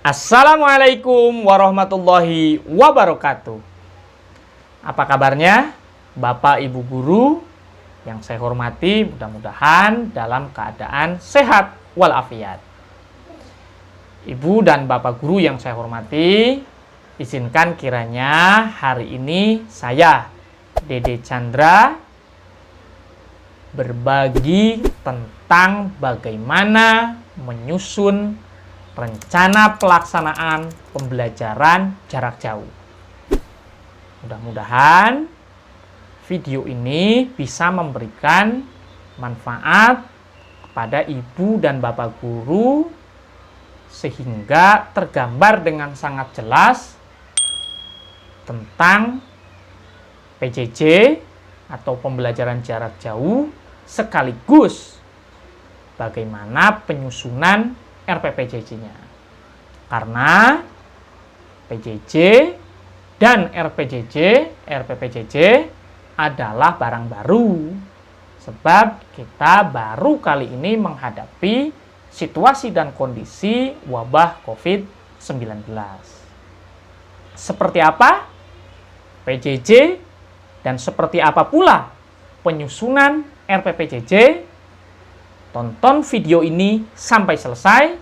Assalamualaikum warahmatullahi wabarakatuh. Apa kabarnya Bapak Ibu guru yang saya hormati? Mudah-mudahan dalam keadaan sehat walafiat. Ibu dan Bapak guru yang saya hormati, izinkan kiranya hari ini saya, Dede Chandra, berbagi tentang bagaimana menyusun rencana pelaksanaan pembelajaran jarak jauh. Mudah-mudahan video ini bisa memberikan manfaat kepada ibu dan bapak guru sehingga tergambar dengan sangat jelas tentang PJJ atau pembelajaran jarak jauh sekaligus bagaimana penyusunan RPPJJ-nya. Karena PJJ dan RPPJJ adalah barang baru. Sebab kita baru kali ini menghadapi situasi dan kondisi wabah COVID-19. Seperti apa PJJ dan seperti apa pula penyusunan RPPJJ? Tonton video ini sampai selesai,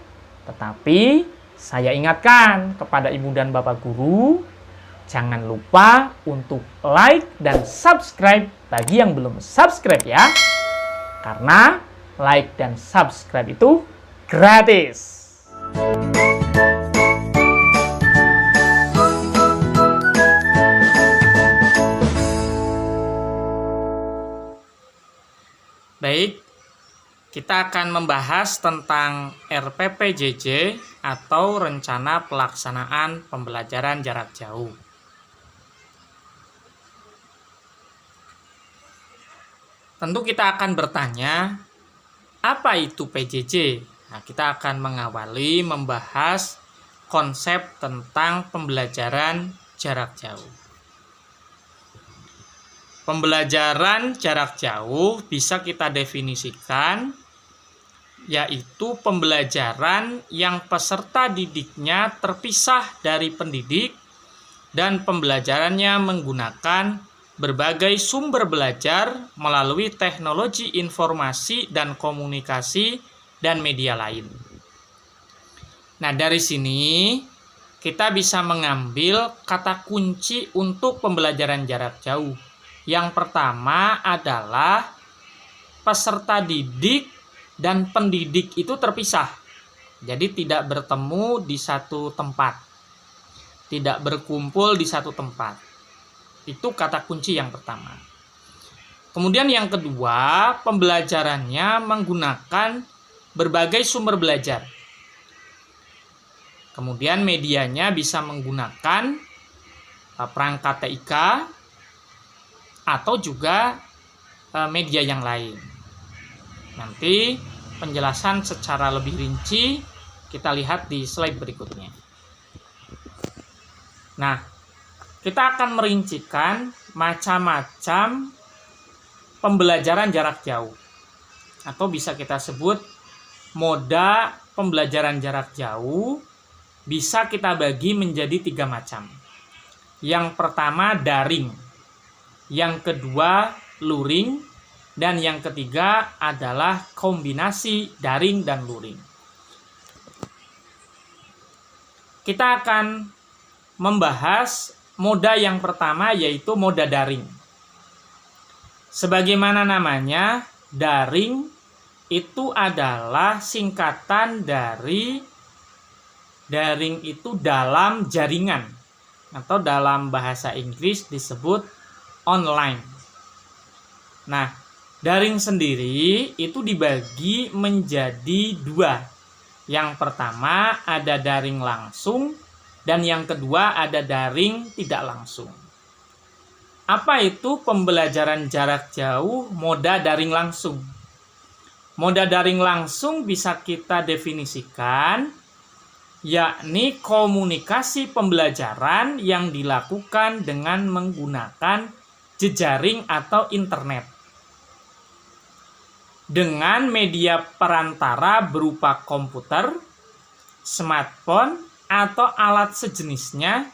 tetapi saya ingatkan kepada ibu dan bapak guru, jangan lupa untuk like dan subscribe bagi yang belum subscribe ya. Karena like dan subscribe itu gratis. Baik. Kita akan membahas tentang RPPJJ atau Rencana Pelaksanaan Pembelajaran Jarak Jauh. Tentu kita akan bertanya, apa itu PJJ? Nah, kita akan mengawali membahas konsep tentang pembelajaran jarak jauh. Pembelajaran jarak jauh bisa kita definisikan yaitu pembelajaran yang peserta didiknya terpisah dari pendidik dan pembelajarannya menggunakan berbagai sumber belajar melalui teknologi informasi dan komunikasi dan media lain. Nah, dari sini kita bisa mengambil kata kunci untuk pembelajaran jarak jauh. Yang pertama adalah peserta didik dan pendidik itu terpisah. Jadi tidak bertemu di satu tempat. Tidak berkumpul di satu tempat. Itu kata kunci yang pertama. Kemudian yang kedua, pembelajarannya menggunakan berbagai sumber belajar. Kemudian medianya bisa menggunakan perangkat TIK atau juga media yang lain. Nanti penjelasan secara lebih rinci kita lihat di slide berikutnya. Nah, kita akan merincikan macam-macam pembelajaran jarak jauh atau bisa kita sebut moda pembelajaran jarak jauh bisa kita bagi menjadi 3 macam. Yang pertama daring, yang kedua luring, dan yang ketiga adalah kombinasi daring dan luring. Kita akan membahas moda yang pertama yaitu moda daring. Sebagaimana namanya, daring itu adalah singkatan dari daring itu dalam jaringan atau dalam bahasa Inggris disebut online. Nah, daring sendiri itu dibagi menjadi 2. Yang pertama ada daring langsung dan yang kedua ada daring tidak langsung. Apa itu pembelajaran jarak jauh moda daring langsung? Moda daring langsung bisa kita definisikan yakni komunikasi pembelajaran yang dilakukan dengan menggunakan jejaring atau internet dengan media perantara berupa komputer, smartphone, atau alat sejenisnya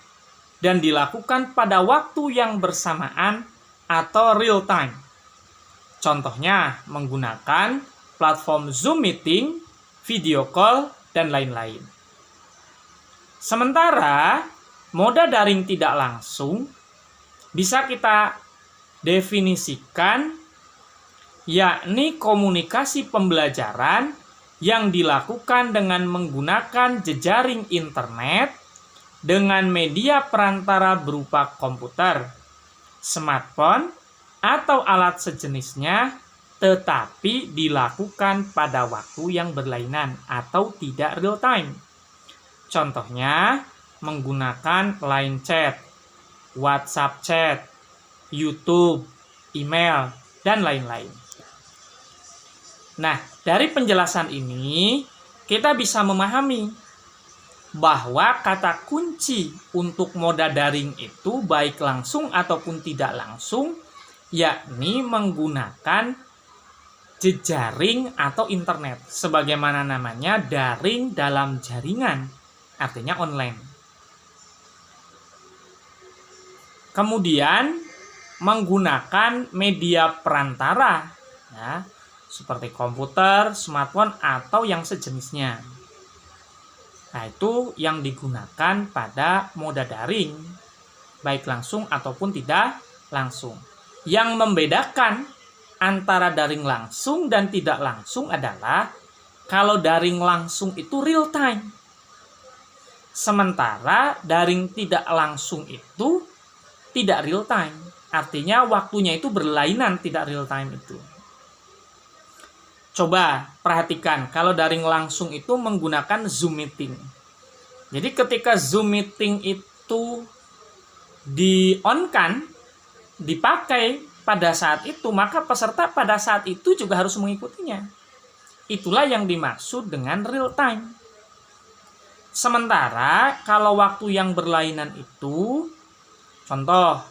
dan dilakukan pada waktu yang bersamaan atau real time. Contohnya menggunakan platform Zoom meeting, video call, dan lain-lain. Sementara moda daring tidak langsung bisa kita definisikan yakni komunikasi pembelajaran yang dilakukan dengan menggunakan jejaring internet dengan media perantara berupa komputer, smartphone, atau alat sejenisnya, tetapi dilakukan pada waktu yang berlainan atau tidak real time. Contohnya, menggunakan line chat, WhatsApp chat, YouTube, email, dan lain-lain. Nah, dari penjelasan ini, kita bisa memahami bahwa kata kunci untuk moda daring itu baik langsung ataupun tidak langsung, yakni menggunakan jejaring atau internet. Sebagaimana namanya daring dalam jaringan, artinya online. Kemudian, menggunakan media perantara, ya, seperti komputer, smartphone, atau yang sejenisnya. Nah, itu yang digunakan pada moda daring, baik langsung ataupun tidak langsung. Yang membedakan antara daring langsung dan tidak langsung adalah kalau daring langsung itu real time. Sementara daring tidak langsung itu tidak real time. Artinya waktunya itu berlainan, tidak real time itu. Coba perhatikan, kalau daring langsung itu menggunakan Zoom meeting. Jadi ketika Zoom meeting itu di-on-kan, dipakai pada saat itu, maka peserta pada saat itu juga harus mengikutinya. Itulah yang dimaksud dengan real time. Sementara kalau waktu yang berlainan itu, contoh,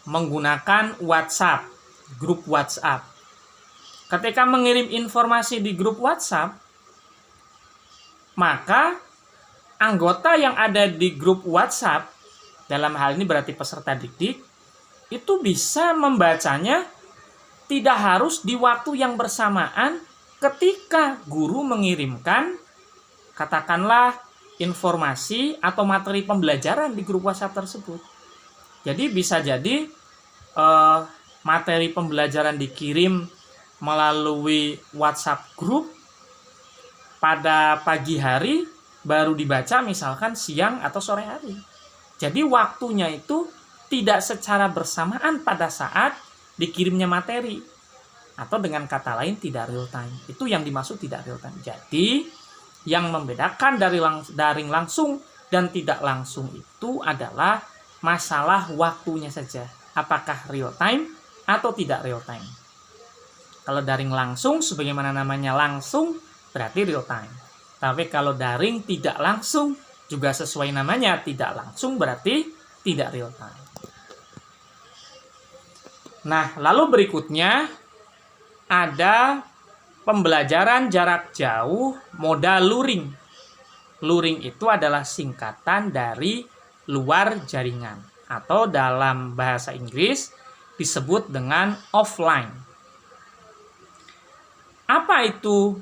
menggunakan WhatsApp, grup WhatsApp. Ketika mengirim informasi di grup WhatsApp, maka anggota yang ada di grup WhatsApp, dalam hal ini berarti peserta didik, itu bisa membacanya tidak harus di waktu yang bersamaan ketika guru mengirimkan, katakanlah, informasi atau materi pembelajaran di grup WhatsApp tersebut. Jadi bisa jadi materi pembelajaran dikirim melalui WhatsApp grup pada pagi hari, baru dibaca misalkan siang atau sore hari. Jadi waktunya itu tidak secara bersamaan pada saat dikirimnya materi, atau dengan kata lain tidak real time. Itu yang dimaksud tidak real time. Jadi yang membedakan dari daring langsung dan tidak langsung itu adalah masalah waktunya saja. Apakah real time atau tidak real time. Kalau daring langsung, sebagaimana namanya langsung, berarti real time. Tapi kalau daring tidak langsung, juga sesuai namanya, tidak langsung berarti tidak real time. Nah, lalu berikutnya ada pembelajaran jarak jauh moda luring. Luring itu adalah singkatan dari luar jaringan, atau dalam bahasa Inggris disebut dengan offline. Apa itu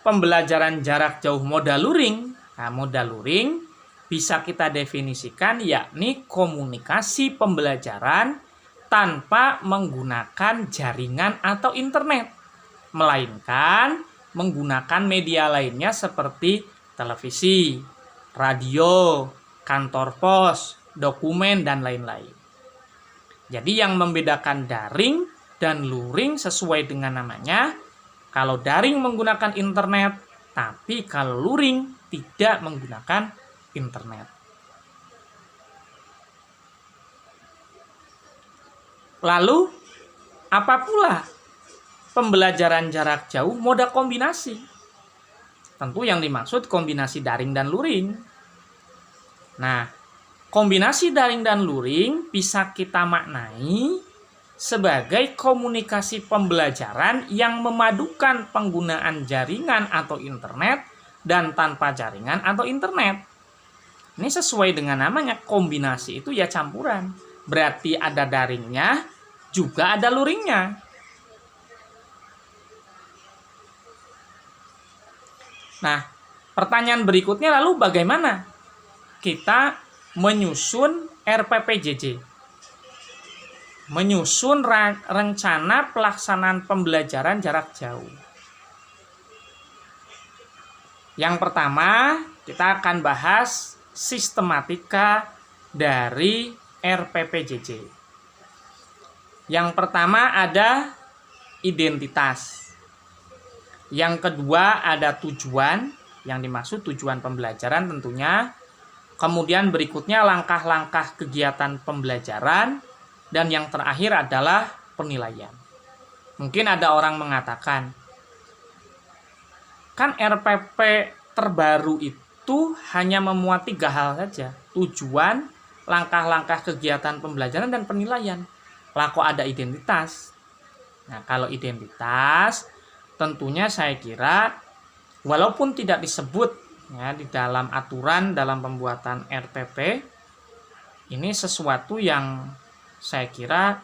pembelajaran jarak jauh moda luring? Nah, moda luring bisa kita definisikan yakni komunikasi pembelajaran tanpa menggunakan jaringan atau internet, melainkan menggunakan media lainnya seperti televisi, radio, kantor pos, dokumen, dan lain-lain. Jadi yang membedakan daring dan luring sesuai dengan namanya. Kalau daring menggunakan internet, tapi kalau luring tidak menggunakan internet. Lalu, apa pula pembelajaran jarak jauh moda kombinasi? Tentu yang dimaksud kombinasi daring dan luring. Nah, kombinasi daring dan luring bisa kita maknai sebagai komunikasi pembelajaran yang memadukan penggunaan jaringan atau internet dan tanpa jaringan atau internet. Ini sesuai dengan namanya, kombinasi itu ya campuran. Berarti ada daringnya, juga ada luringnya. Nah, pertanyaan berikutnya lalu bagaimana kita menyusun RPPJJ? Menyusun rencana pelaksanaan pembelajaran jarak jauh. Yang pertama, kita akan bahas sistematika dari RPPJJ. Yang pertama ada identitas. Yang kedua ada tujuan, yang dimaksud tujuan pembelajaran tentunya. Kemudian berikutnya langkah-langkah kegiatan pembelajaran. Dan yang terakhir adalah penilaian. Mungkin ada orang mengatakan, kan RPP terbaru itu hanya memuat 3 hal saja. Tujuan, langkah-langkah kegiatan pembelajaran, dan penilaian. Lah kok ada identitas? Nah, kalau identitas, tentunya saya kira, walaupun tidak disebut ya, di dalam aturan dalam pembuatan RPP, ini sesuatu yang saya kira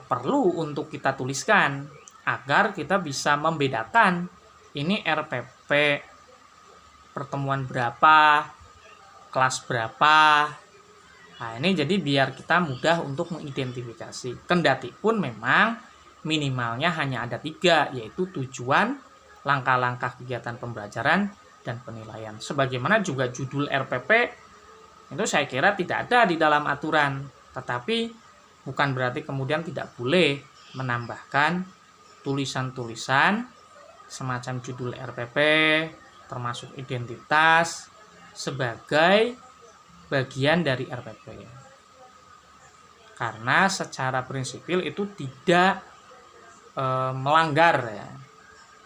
perlu untuk kita tuliskan agar kita bisa membedakan ini RPP pertemuan berapa, kelas berapa. Nah, ini jadi biar kita mudah untuk mengidentifikasi. Kendati pun memang minimalnya hanya ada 3, yaitu tujuan, langkah-langkah kegiatan pembelajaran, dan penilaian. Sebagaimana juga judul RPP itu saya kira tidak ada di dalam aturan. Tetapi bukan berarti kemudian tidak boleh menambahkan tulisan-tulisan semacam judul RPP, termasuk identitas, sebagai bagian dari RPP. Karena secara prinsipil itu tidak melanggar ya.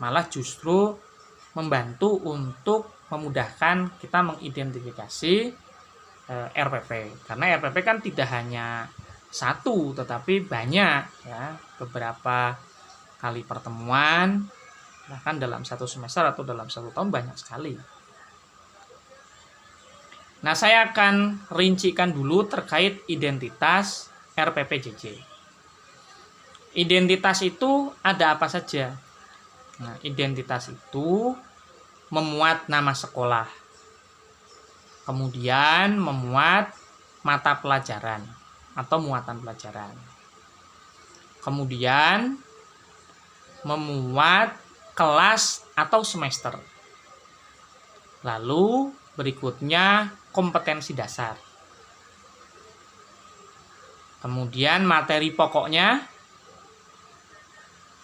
Malah justru membantu untuk memudahkan kita mengidentifikasi RPP. Karena RPP kan tidak hanya satu, tetapi banyak ya, beberapa kali pertemuan, bahkan dalam 1 semester atau dalam 1 tahun banyak sekali. Nah, saya akan rincikan dulu terkait identitas RPPJJ. Identitas itu ada apa saja? Nah, identitas itu memuat nama sekolah, kemudian memuat mata pelajaran atau muatan pelajaran, kemudian memuat kelas atau semester, lalu berikutnya kompetensi dasar, kemudian materi pokoknya,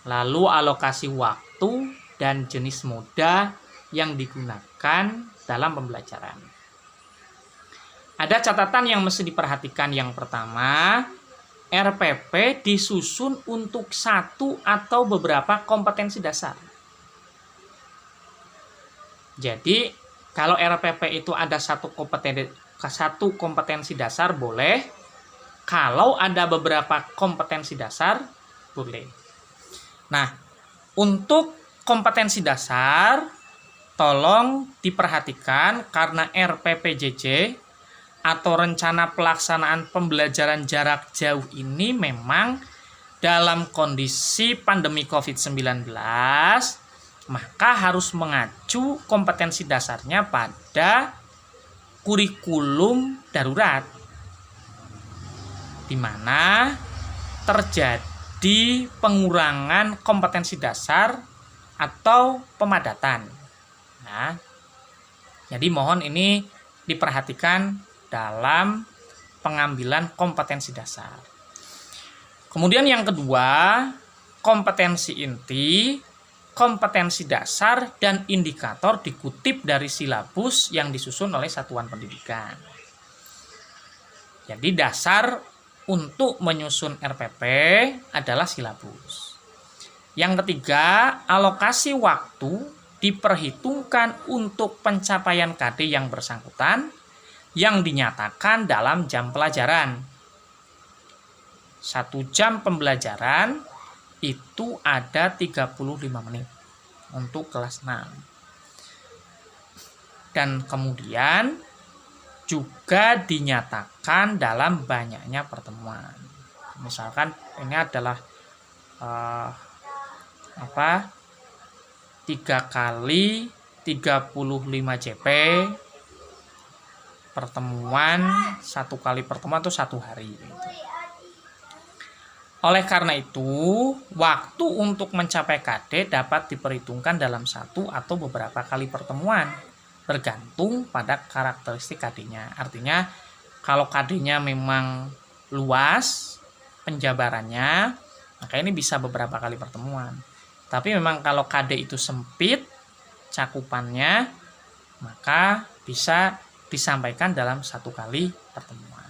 lalu alokasi waktu dan jenis moda yang digunakan dalam pembelajaran. Ada catatan yang mesti diperhatikan. Yang pertama, RPP disusun untuk 1 atau beberapa kompetensi dasar. Jadi, kalau RPP itu ada satu kompetensi dasar boleh, kalau ada beberapa kompetensi dasar boleh. Nah, untuk kompetensi dasar, tolong diperhatikan karena RPPJJ atau rencana pelaksanaan pembelajaran jarak jauh ini memang dalam kondisi pandemi COVID-19, maka harus mengacu kompetensi dasarnya pada kurikulum darurat, di mana terjadi pengurangan kompetensi dasar atau pemadatan. Nah, jadi mohon ini diperhatikan dalam pengambilan kompetensi dasar. Kemudian yang kedua, kompetensi inti, kompetensi dasar, dan indikator dikutip dari silabus yang disusun oleh satuan pendidikan. Jadi dasar untuk menyusun RPP adalah silabus. Yang ketiga, alokasi waktu diperhitungkan untuk pencapaian KD yang bersangkutan yang dinyatakan dalam jam pelajaran. 1 jam pembelajaran itu ada 35 menit untuk kelas 6. Dan kemudian juga dinyatakan dalam banyaknya pertemuan. Misalkan ini adalah 3 kali 35 JP pertemuan, 1 kali pertemuan itu 1 hari. Oleh karena itu, waktu untuk mencapai KD dapat diperhitungkan dalam 1 atau beberapa kali pertemuan, bergantung pada karakteristik KD-nya. Artinya, kalau KD-nya memang luas penjabarannya, maka ini bisa beberapa kali pertemuan. Tapi memang kalau KD itu sempit cakupannya, maka bisa disampaikan dalam 1 kali pertemuan.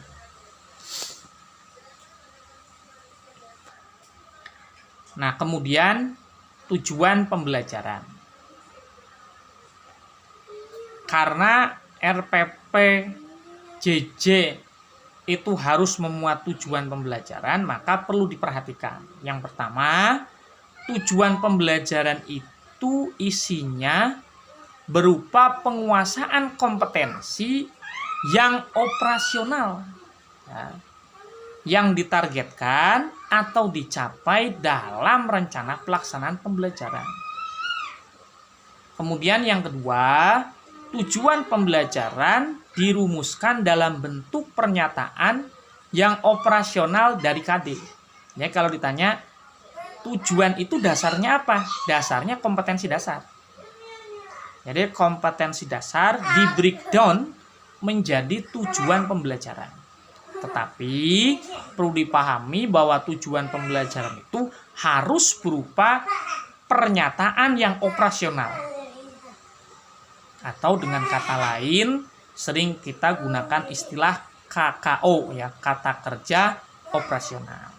Nah, kemudian tujuan pembelajaran. Karena RPP JJ itu harus memuat tujuan pembelajaran, maka perlu diperhatikan. Yang pertama, tujuan pembelajaran itu isinya berupa penguasaan kompetensi yang operasional, ya, yang ditargetkan atau dicapai dalam rencana pelaksanaan pembelajaran. Kemudian yang kedua, tujuan pembelajaran dirumuskan dalam bentuk pernyataan yang operasional dari KD. Ya, kalau ditanya tujuan itu dasarnya apa? Dasarnya kompetensi dasar. Jadi kompetensi dasar di breakdown menjadi tujuan pembelajaran. Tetapi perlu dipahami bahwa tujuan pembelajaran itu harus berupa pernyataan yang operasional. Atau dengan kata lain, sering kita gunakan istilah KKO, ya, kata kerja operasional.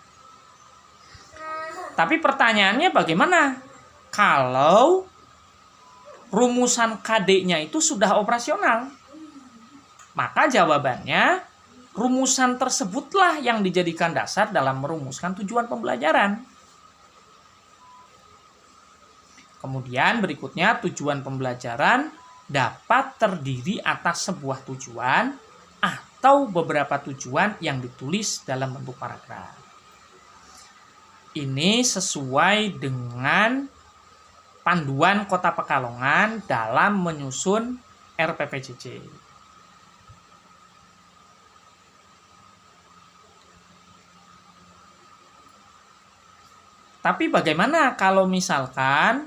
Tapi pertanyaannya bagaimana kalau rumusan KD-nya itu sudah operasional? Maka jawabannya, rumusan tersebutlah yang dijadikan dasar dalam merumuskan tujuan pembelajaran. Kemudian berikutnya, tujuan pembelajaran dapat terdiri atas sebuah tujuan atau beberapa tujuan yang ditulis dalam bentuk paragraf. Ini sesuai dengan panduan Kota Pekalongan dalam menyusun RPPJJ. Tapi bagaimana kalau misalkan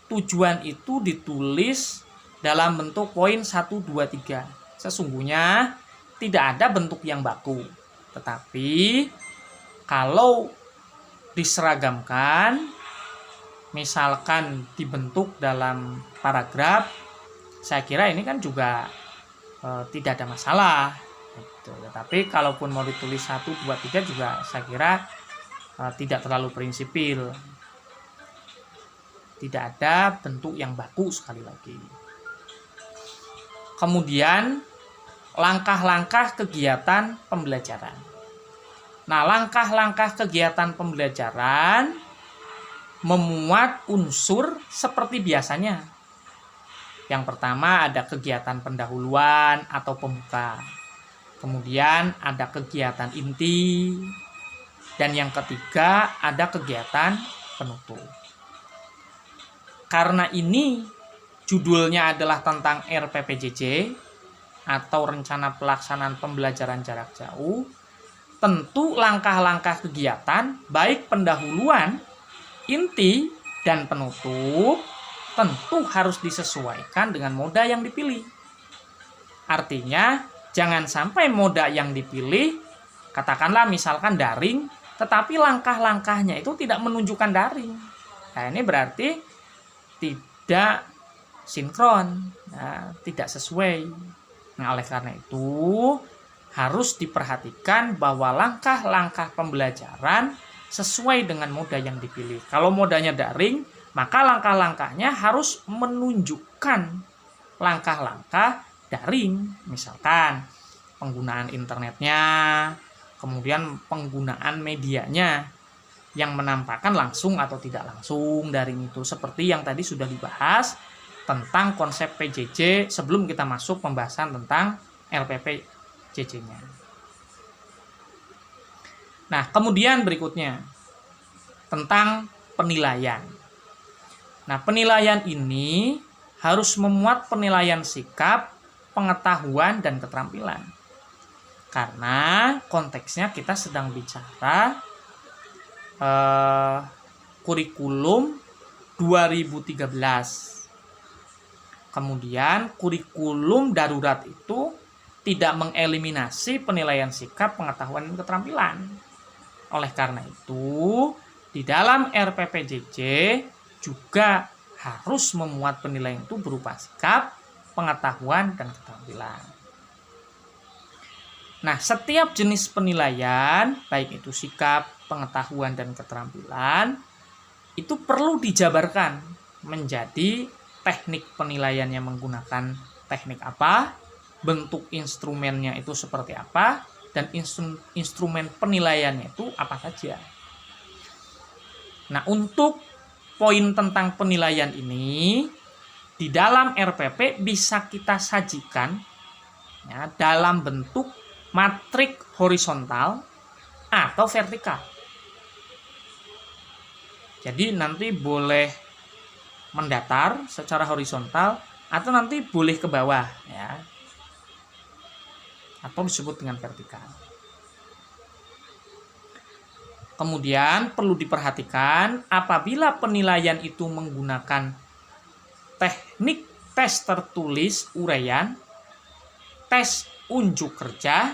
tujuan itu ditulis dalam bentuk poin 1, 2, 3? Sesungguhnya tidak ada bentuk yang baku. Tetapi kalau diseragamkan, misalkan dibentuk dalam paragraf, saya kira ini kan juga tidak ada masalah. Gitu. Tetapi kalaupun mau ditulis 1, 2, 3 juga saya kira tidak terlalu prinsipil. Tidak ada bentuk yang baku sekali lagi. Kemudian langkah-langkah kegiatan pembelajaran. Nah, langkah-langkah kegiatan pembelajaran memuat unsur seperti biasanya. Yang pertama ada kegiatan pendahuluan atau pembuka. Kemudian ada kegiatan inti. Dan yang ketiga ada kegiatan penutup. Karena ini judulnya adalah tentang RPPJJ atau Rencana Pelaksanaan Pembelajaran Jarak Jauh, tentu langkah-langkah kegiatan baik pendahuluan, inti, dan penutup tentu harus disesuaikan dengan moda yang dipilih. Artinya jangan sampai moda yang dipilih, katakanlah misalkan daring, tetapi langkah-langkahnya itu tidak menunjukkan daring. Nah, ini berarti tidak sinkron, nah, tidak sesuai. Nah, oleh karena itu harus diperhatikan bahwa langkah-langkah pembelajaran sesuai dengan moda yang dipilih. Kalau modanya daring, maka langkah-langkahnya harus menunjukkan langkah-langkah daring. Misalkan penggunaan internetnya, kemudian penggunaan medianya yang menampakkan langsung atau tidak langsung daring itu. Seperti yang tadi sudah dibahas tentang konsep PJJ sebelum kita masuk pembahasan tentang RPP JJ-nya. Nah, kemudian berikutnya tentang penilaian. Nah, penilaian ini harus memuat penilaian sikap, pengetahuan, dan keterampilan. Karena konteksnya kita sedang bicara kurikulum 2013. Kemudian kurikulum darurat itu tidak mengeliminasi penilaian sikap, pengetahuan, dan keterampilan. Oleh karena itu, di dalam RPPJJ juga harus memuat penilaian itu berupa sikap, pengetahuan, dan keterampilan. Nah, setiap jenis penilaian, baik itu sikap, pengetahuan, dan keterampilan, itu perlu dijabarkan menjadi teknik penilaian yang menggunakan teknik apa, bentuk instrumennya itu seperti apa, dan instrumen penilaiannya itu apa saja. Nah, untuk poin tentang penilaian ini, di dalam RPP bisa kita sajikan ya, dalam bentuk matrik horizontal atau vertikal. Jadi nanti boleh mendatar secara horizontal atau nanti boleh ke bawah ya, atau disebut dengan vertikal. Kemudian perlu diperhatikan apabila penilaian itu menggunakan teknik tes tertulis uraian, tes unjuk kerja,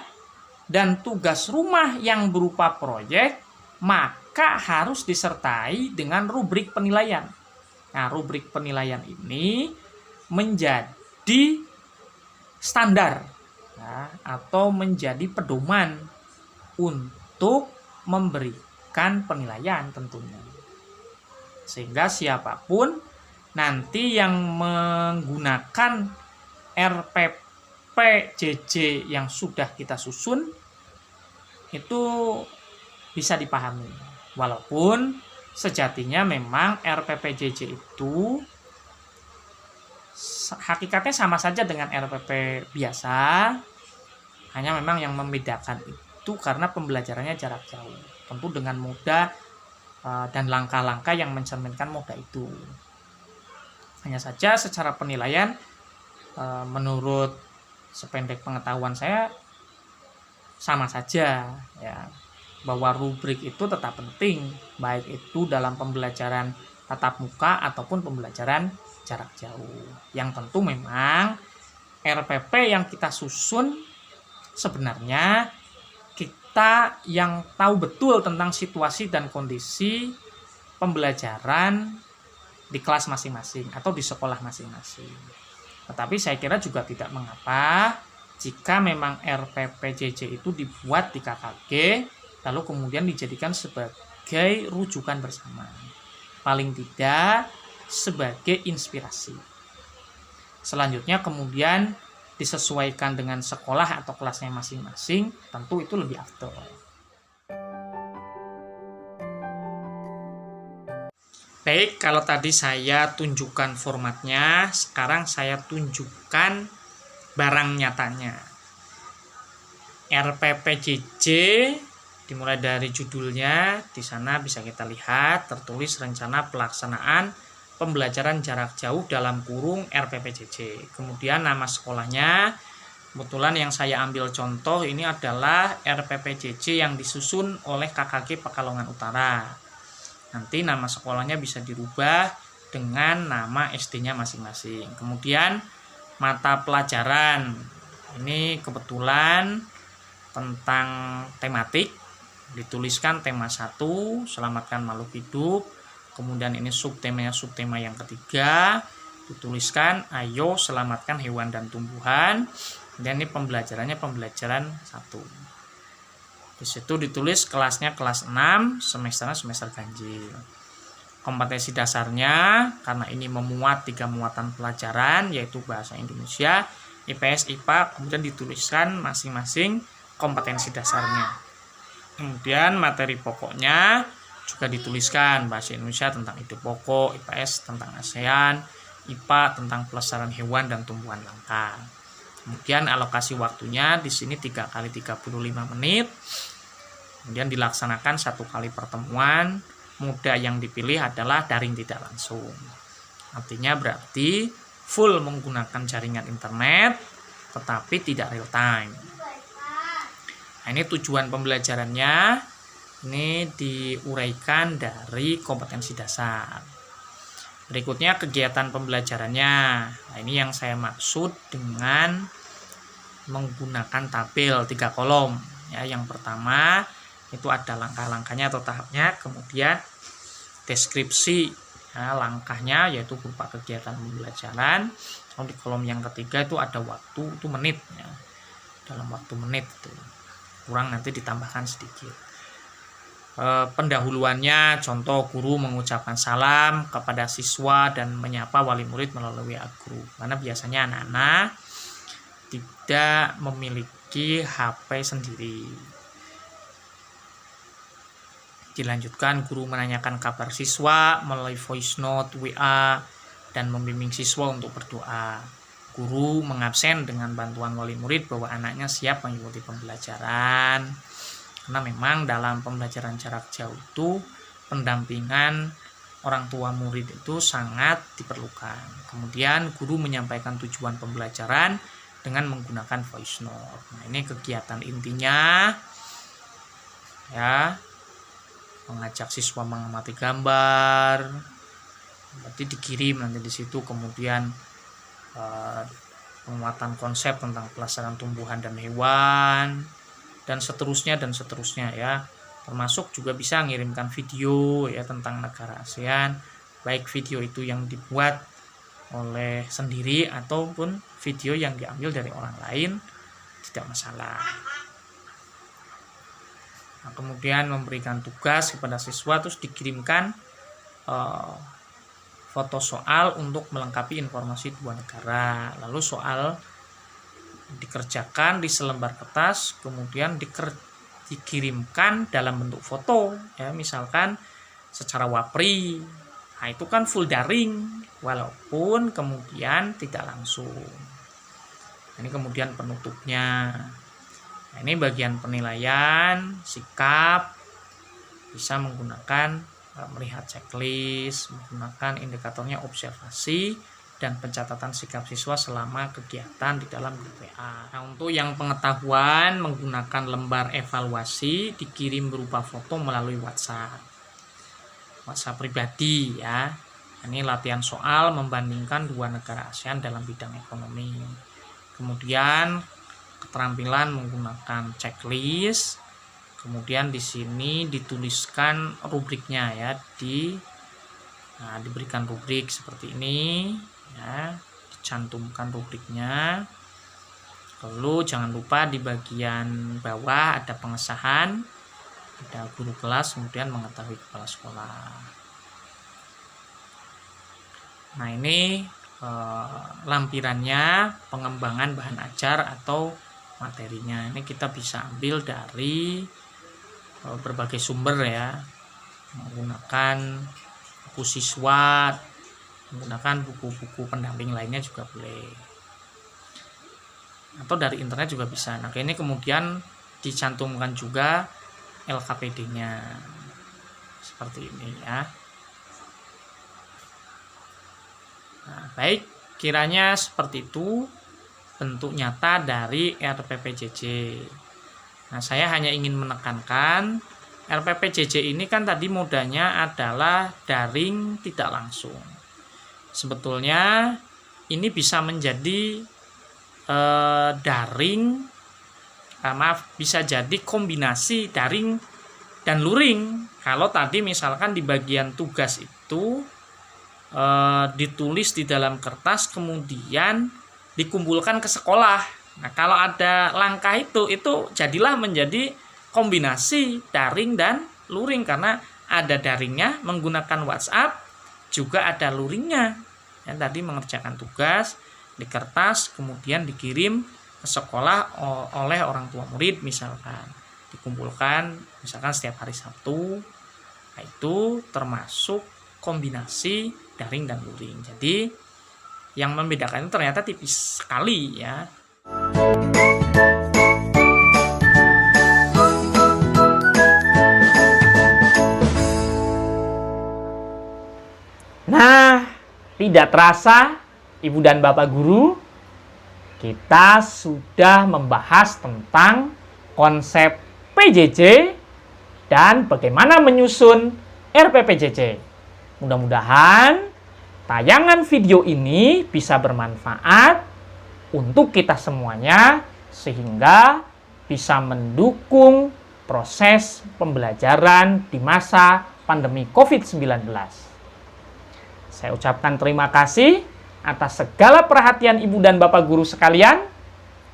dan tugas rumah yang berupa proyek, maka harus disertai dengan rubrik penilaian. Nah, rubrik penilaian ini menjadi standar ya, atau menjadi pedoman untuk memberikan penilaian tentunya. Sehingga siapapun nanti yang menggunakan RPPJJ yang sudah kita susun itu bisa dipahami. Walaupun sejatinya memang RPPJJ itu hakikatnya sama saja dengan RPP biasa, hanya memang yang membedakan itu karena pembelajarannya jarak jauh, tentu dengan moda dan langkah-langkah yang mencerminkan moda itu. Hanya saja secara penilaian, menurut sependek pengetahuan saya sama saja ya, bahwa rubrik itu tetap penting, baik itu dalam pembelajaran tatap muka ataupun pembelajaran jarak jauh. Yang tentu memang RPP yang kita susun sebenarnya kita yang tahu betul tentang situasi dan kondisi pembelajaran di kelas masing-masing atau di sekolah masing-masing. Tetapi saya kira juga tidak mengapa jika memang RPPJJ itu dibuat di KKG lalu kemudian dijadikan sebagai rujukan bersama. Paling tidak sebagai inspirasi. Selanjutnya kemudian disesuaikan dengan sekolah atau kelasnya masing-masing, tentu itu lebih afdol. Baik, kalau tadi saya tunjukkan formatnya, sekarang saya tunjukkan barang nyatanya. RPPJJ dimulai dari judulnya, di sana bisa kita lihat tertulis rencana pelaksanaan pembelajaran jarak jauh dalam kurung RPPJJ. Kemudian nama sekolahnya, kebetulan yang saya ambil contoh ini adalah RPPJJ yang disusun oleh KKG Pekalongan Utara. Nanti nama sekolahnya bisa dirubah dengan nama SD-nya masing-masing. Kemudian mata pelajaran, ini kebetulan tentang tematik, dituliskan tema 1, selamatkan makhluk hidup. Kemudian ini subtema yang ketiga, dituliskan ayo selamatkan hewan dan tumbuhan. Dan ini pembelajarannya pembelajaran 1. Di situ ditulis kelasnya kelas 6, semesternya semester ganjil. Kompetensi dasarnya karena ini memuat 3 muatan pelajaran yaitu bahasa Indonesia, IPS, IPA, kemudian dituliskan masing-masing kompetensi dasarnya. Kemudian materi pokoknya juga dituliskan bahasa Indonesia tentang ide pokok, IPS tentang ASEAN, IPA tentang pelestarian hewan dan tumbuhan langka. Kemudian alokasi waktunya di sini 3 kali 35 menit. Kemudian dilaksanakan 1 kali pertemuan. Moda yang dipilih adalah daring tidak langsung. Artinya berarti full menggunakan jaringan internet tetapi tidak real time. Nah, ini tujuan pembelajarannya. Ini diuraikan dari kompetensi dasar. Berikutnya kegiatan pembelajarannya. Nah, ini yang saya maksud dengan menggunakan tabel 3 kolom. Ya, yang pertama itu ada langkah-langkahnya atau tahapnya, kemudian deskripsi ya, langkahnya yaitu berupa kegiatan pembelajaran. Lalu di kolom yang ketiga itu ada waktu, itu menit ya. Dalam waktu menit itu kurang nanti ditambahkan sedikit. Pendahuluannya, contoh guru mengucapkan salam kepada siswa dan menyapa wali murid melalui WA group. Karena biasanya anak-anak tidak memiliki HP sendiri. Dilanjutkan, guru menanyakan kabar siswa melalui voice note, WA, dan membimbing siswa untuk berdoa. Guru mengabsen dengan bantuan wali murid bahwa anaknya siap mengikuti pembelajaran. Karena memang dalam pembelajaran jarak jauh itu pendampingan orang tua murid itu sangat diperlukan. Kemudian guru menyampaikan tujuan pembelajaran dengan menggunakan voice note. Nah, ini kegiatan intinya ya, mengajak siswa mengamati gambar. Berarti dikirim nanti di situ, kemudian penguatan konsep tentang pelestarian tumbuhan dan hewan, dan seterusnya ya. Termasuk juga bisa mengirimkan video ya tentang negara ASEAN, baik video itu yang dibuat oleh sendiri ataupun video yang diambil dari orang lain, tidak masalah. Nah, kemudian memberikan tugas kepada siswa, terus dikirimkan foto soal untuk melengkapi informasi 2 negara. Lalu soal dikerjakan di selembar kertas, kemudian dikirimkan dalam bentuk foto ya, misalkan secara wapri. Nah, itu kan full daring walaupun kemudian tidak langsung. Ini kemudian penutupnya. Nah, ini bagian penilaian sikap, bisa menggunakan melihat checklist, menggunakan indikatornya observasi dan pencatatan sikap siswa selama kegiatan di dalam grup WA. Nah, untuk yang pengetahuan menggunakan lembar evaluasi dikirim berupa foto melalui WhatsApp pribadi ya. Ini latihan soal membandingkan 2 negara ASEAN dalam bidang ekonomi. Kemudian keterampilan menggunakan checklist. Kemudian di sini dituliskan rubriknya ya, diberikan rubrik seperti ini ya, dicantumkan rubriknya. Lalu jangan lupa di bagian bawah ada pengesahan, ada guru kelas, kemudian mengetahui kepala sekolah. Nah, ini lampirannya pengembangan bahan ajar atau materinya. Ini kita bisa ambil dari berbagai sumber ya, menggunakan buku siswa, menggunakan buku-buku pendamping lainnya juga boleh, atau dari internet juga bisa. Nah, ini kemudian dicantumkan juga LKPD-nya seperti ini ya. Nah, baik, kiranya seperti itu bentuk nyata dari RPPJJ. Nah, saya hanya ingin menekankan RPPJJ ini kan tadi modanya adalah daring tidak langsung. Sebetulnya ini bisa menjadi bisa jadi kombinasi daring dan luring. Kalau tadi misalkan di bagian tugas itu ditulis di dalam kertas kemudian dikumpulkan ke sekolah. Nah, kalau ada langkah itu jadilah menjadi kombinasi daring dan luring, karena ada daringnya menggunakan WhatsApp, juga ada luringnya yang tadi mengerjakan tugas di kertas kemudian dikirim ke sekolah oleh orang tua murid, misalkan dikumpulkan misalkan setiap hari Sabtu. Nah, itu termasuk kombinasi daring dan luring. Jadi yang membedakan itu ternyata tipis sekali ya. Nah, tidak terasa, Ibu dan Bapak Guru, kita sudah membahas tentang konsep PJJ dan bagaimana menyusun RPPJJ. Mudah-mudahan tayangan video ini bisa bermanfaat untuk kita semuanya, sehingga bisa mendukung proses pembelajaran di masa pandemi COVID-19. Saya ucapkan terima kasih atas segala perhatian Ibu dan Bapak Guru sekalian,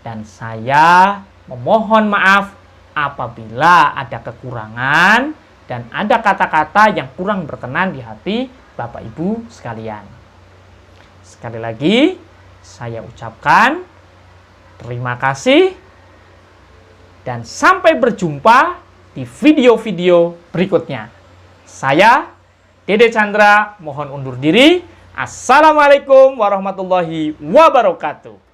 dan saya memohon maaf apabila ada kekurangan dan ada kata-kata yang kurang berkenan di hati Bapak Ibu sekalian. Sekali lagi, saya ucapkan terima kasih dan sampai berjumpa di video-video berikutnya. Saya Dede Chandra mohon undur diri. Assalamualaikum warahmatullahi wabarakatuh.